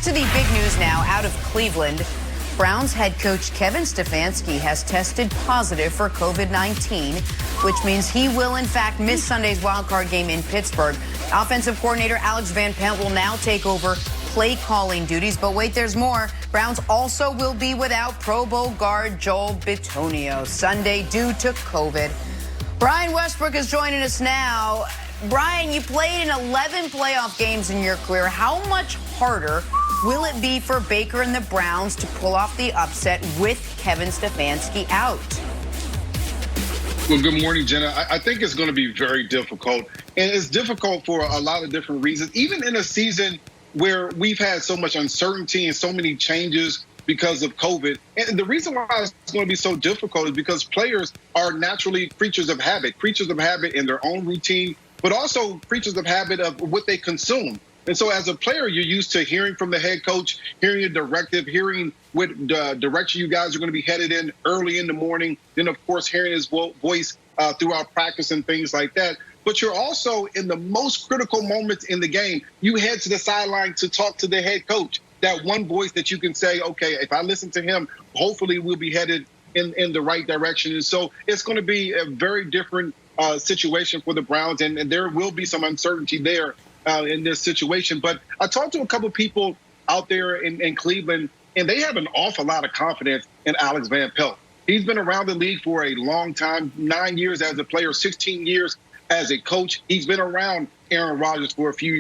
to the big news now out of Cleveland. Browns head coach Kevin Stefanski has tested positive for COVID-19, which means he will, in fact, miss Sunday's wildcard game in Pittsburgh. Offensive coordinator Alex Van Pelt will now take over play calling duties. But wait, there's more. Browns also will be without Pro Bowl guard Joel Bitonio Sunday due to COVID. Brian Westbrook is joining us now. Brian, you played in 11 playoff games in your career. How much harder will it be for Baker and the Browns to pull off the upset with Kevin Stefanski out? Well, good morning, Jenna. I think it's going to be very difficult. And it's difficult for a lot of different reasons. Even in a season where we've had so much uncertainty and so many changes because of COVID. And the reason why it's going to be so difficult is because players are naturally creatures of habit in their own routine, but also creatures of habit of what they consume. And so as a player, you're used to hearing from the head coach, hearing a directive, hearing what direction you guys are going to be headed in early in the morning. Then, of course, hearing his voice throughout practice and things like that. But you're also in the most critical moments in the game. You head to the sideline to talk to the head coach. That one voice that you can say, okay, if I listen to him, hopefully we'll be headed in the right direction. And so it's going to be a very different situation for the Browns. And there will be some uncertainty there in this situation. But I talked to a couple of people out there in Cleveland, and they have an awful lot of confidence in Alex Van Pelt. He's been around the league for a long time, 9 years as a player, 16 years as a coach. He's been around Aaron Rodgers for a few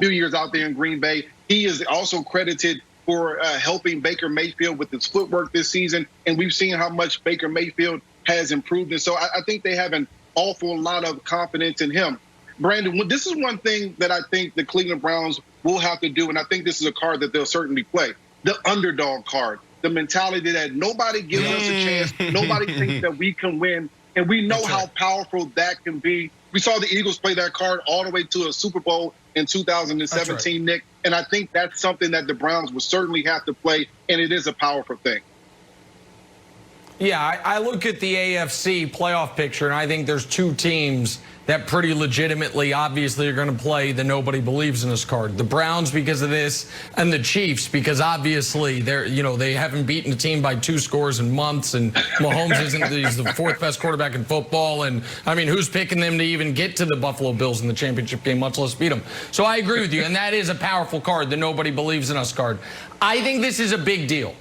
years out there in Green Bay. He is also credited for helping Baker Mayfield with his footwork this season, and we've seen how much Baker Mayfield has improved. And so I think they have an awful lot of confidence in him. Brandon, this is one thing that I think the Cleveland Browns will have to do, and I think this is a card that they'll certainly play, the underdog card, the mentality that nobody gives us a chance, nobody thinks that we can win, and we know how powerful that can be. We saw the Eagles play that card all the way to a Super Bowl in 2017, Nick, and I think that's something that the Browns will certainly have to play, and it is a powerful thing. Yeah, I look at the AFC playoff picture, and I think there's two teams that pretty legitimately, obviously, are going to play the nobody believes in us card. The Browns because of this, and the Chiefs because obviously they haven't beaten a team by 2 scores in months, and Mahomes he's the 4th best quarterback in football, and I mean, who's picking them to even get to the Buffalo Bills in the championship game, much less beat them? So I agree with you, and that is a powerful card, the nobody believes in us card. I think this is a big deal.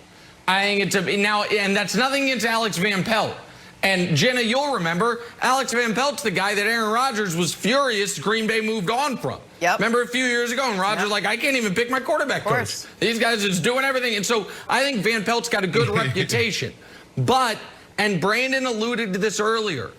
I think it's and that's nothing against Alex Van Pelt. And Jenna, you'll remember, Alex Van Pelt's the guy that Aaron Rodgers was furious Green Bay moved on from. Yep. Remember a few years ago, and Rodgers like, I can't even pick my quarterback coach. These guys are just doing everything. And so I think Van Pelt's got a good reputation. But, and Brandon alluded to this earlier,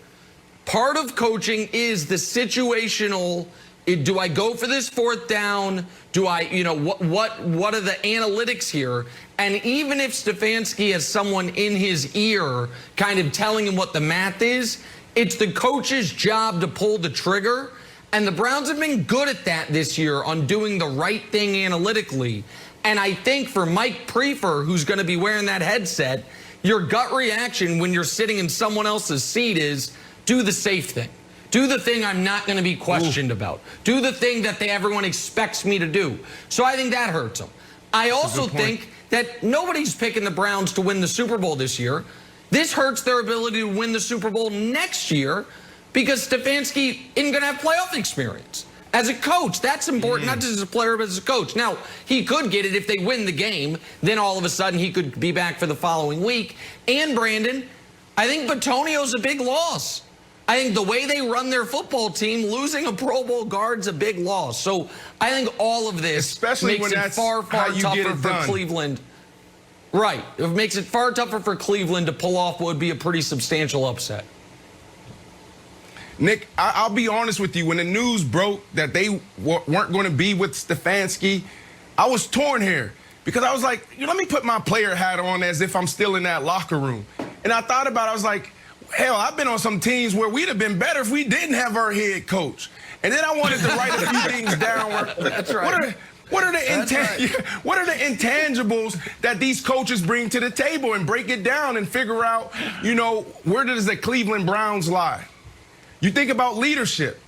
part of coaching is the situational. Do I go for this 4th down? Do I, what are the analytics here? And even if Stefanski has someone in his ear kind of telling him what the math is, it's the coach's job to pull the trigger. And the Browns have been good at that this year on doing the right thing analytically. And I think for Mike Priefer, who's going to be wearing that headset, your gut reaction when you're sitting in someone else's seat is do the safe thing. Do the thing I'm not going to be questioned about. Do the thing that everyone expects me to do. So I think that hurts them. I also think that nobody's picking the Browns to win the Super Bowl this year. This hurts their ability to win the Super Bowl next year because Stefanski isn't going to have playoff experience. As a coach, that's important, not just as a player, but as a coach. Now, he could get it if they win the game. Then all of a sudden he could be back for the following week. And, Brandon, I think Bitonio's a big loss. I think the way they run their football team, losing a Pro Bowl guard's a big loss. So I think all of this makes it far, far tougher for Cleveland. Right. It makes it far tougher for Cleveland to pull off what would be a pretty substantial upset. Nick, I'll be honest with you. When the news broke that they weren't going to be with Stefanski, I was torn here because I was like, let me put my player hat on as if I'm still in that locker room. And I thought about it. I was like, hell, I've been on some teams where we'd have been better if we didn't have our head coach. And then I wanted to write a few things down. That's right. What are the intangibles that these coaches bring to the table and break it down and figure out, where does the Cleveland Browns lie? You think about leadership.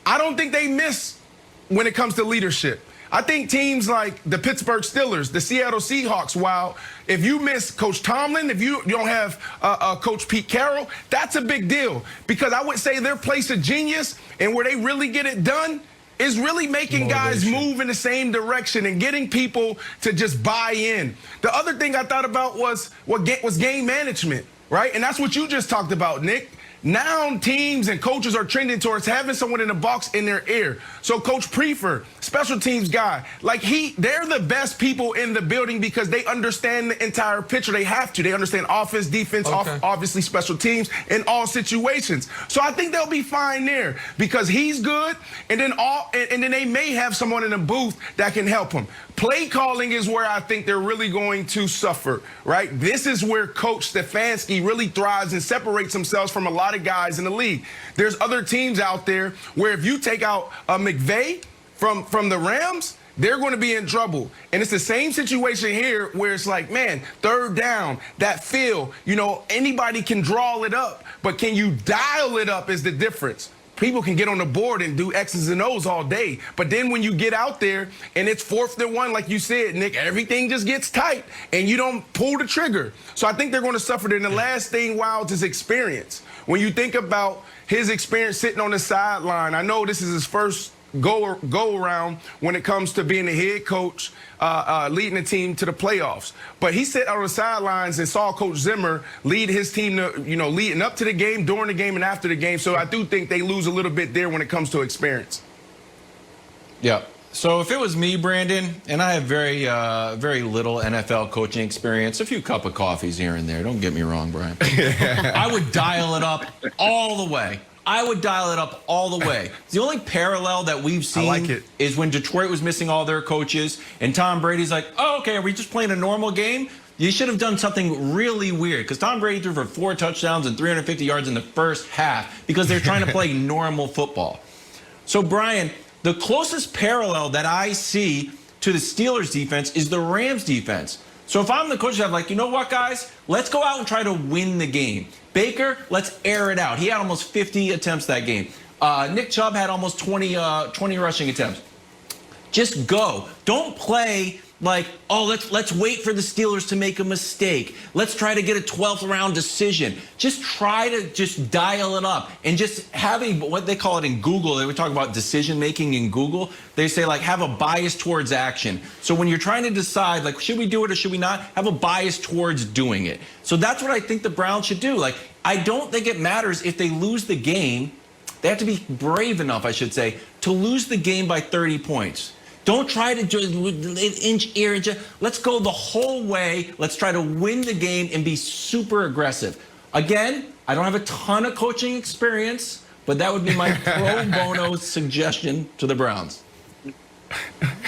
I don't think they miss when it comes to leadership. I think teams like the Pittsburgh Steelers, the Seattle Seahawks, while if you miss Coach Tomlin, if you don't have Coach Pete Carroll, that's a big deal. Because I would say their place of genius and where they really get it done is really making guys move in the same direction and getting people to just buy in. The other thing I thought about was game management, right? And that's what you just talked about, Nick. Now teams and coaches are trending towards having someone in the box in their ear. So Coach Prefer, special teams guy, like they're the best people in the building because they understand the entire picture. They have to. They understand offense, defense, obviously special teams in all situations. So I think they'll be fine there because he's good, and then they may have someone in the booth that can help him. Play calling is where I think they're really going to suffer, right? This is where Coach Stefanski really thrives and separates himself from a lot of guys in the league. There's other teams out there where if you take out McVay from the Rams, they're going to be in trouble. And it's the same situation here where it's like, man, third down, that feel, anybody can draw it up, but can you dial it up is the difference. People can get on the board and do X's and O's all day. But then when you get out there and it's 4th and 1, like you said, Nick, everything just gets tight and you don't pull the trigger. So I think they're going to suffer. Then the last thing, Wildes, is experience. When you think about his experience sitting on the sideline, I know this is his first go around when it comes to being a head coach, leading the team to the playoffs. But he sat on the sidelines and saw Coach Zimmer lead his team to, leading up to the game, during the game, and after the game. So I do think they lose a little bit there when it comes to experience. Yeah. So if it was me, Brandon, and I have very little NFL coaching experience, a few cup of coffees here and there. Don't get me wrong, Brian. I would dial it up all the way. The only parallel that we've seen is when Detroit was missing all their coaches, and Tom Brady's like, oh, okay, are we just playing a normal game? You should have done something really weird, because Tom Brady threw for 4 touchdowns and 350 yards in the first half because they're trying to play normal football. So, Brian, the closest parallel that I see to the Steelers defense is the Rams defense. So if I'm the coach, I'm like, you know what, guys? Let's go out and try to win the game. Baker, let's air it out. He had almost 50 attempts that game. Nick Chubb had almost 20 rushing attempts. Just go. Don't play like, oh, let's wait for the Steelers to make a mistake. Let's try to get a 12th round decision. Just try to just dial it up and just having what they call it in Google. They would talk about decision making in Google. They say like have a bias towards action. So when you're trying to decide like should we do it or should we not, have a bias towards doing it. So that's what I think the Browns should do. Like I don't think it matters if they lose the game. They have to be brave enough, I should say, to lose the game by 30 points. Don't try to just inch here. Let's go the whole way. Let's try to win the game and be super aggressive. Again, I don't have a ton of coaching experience, but that would be my pro bono suggestion to the Browns.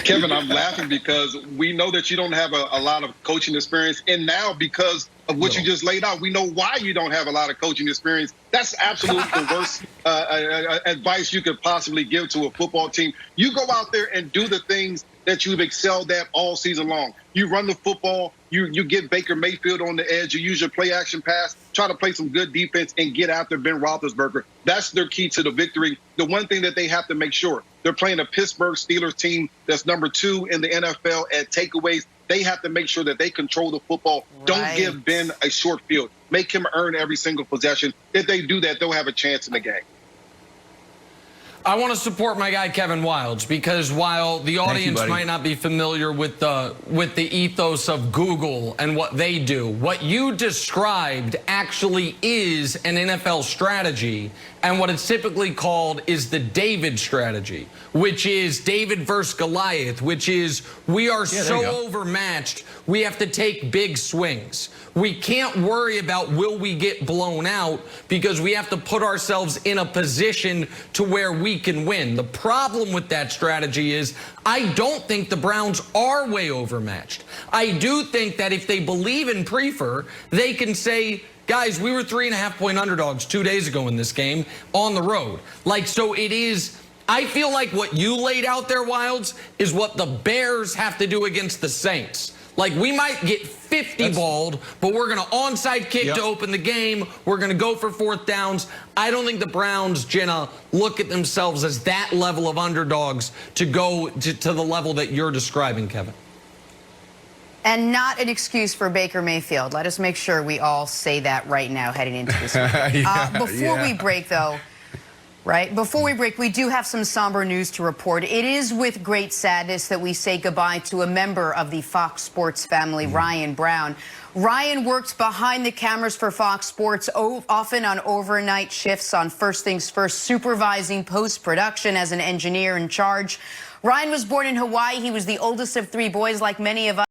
Kevin, I'm laughing because we know that you don't have a lot of coaching experience. And now because of what you just laid out, we know why you don't have a lot of coaching experience. That's absolutely the worst advice you could possibly give to a football team. You go out there and do the things that you've excelled at all season long. You run the football, you get Baker Mayfield on the edge, you use your play action pass, try to play some good defense and get after Ben Roethlisberger. That's their key to the victory. The one thing that they have to make sure, they're playing a Pittsburgh Steelers team that's number 2 in the NFL at takeaways. They have to make sure that they control the football. Right. Don't give Ben a short field. Make him earn every single possession. If they do that, they'll have a chance in the game. I want to support my guy Kevin Wildes because while the audience might not be familiar with the ethos of Google and what they do, what you described actually is an NFL strategy, and what it's typically called is the David strategy, which is David versus Goliath, which is we are so overmatched, we have to take big swings. We can't worry about will we get blown out because we have to put ourselves in a position to where we can win. The problem with that strategy is I don't think the Browns are way overmatched. I do think that if they believe in Prefer, they can say, guys, we were 3.5-point underdogs 2 days ago in this game on the road. Like, so it is, I feel like what you laid out there, Wildes, is what the Bears have to do against the Saints. Like, we might get 50 balled, but we're going to onside kick to open the game. We're going to go for 4th downs. I don't think the Browns, Jenna, look at themselves as that level of underdogs to go to the level that you're describing, Kevin. And not an excuse for Baker Mayfield. Let us make sure we all say that right now heading into this weekend. Before we break, though, before we break, we do have some somber news to report. It is with great sadness that we say goodbye to a member of the Fox Sports family, Ryan Brown. Ryan worked behind the cameras for Fox Sports, often on overnight shifts on First Things First, supervising post-production as an engineer in charge. Ryan was born in Hawaii. He was the oldest of 3 boys, like many of us.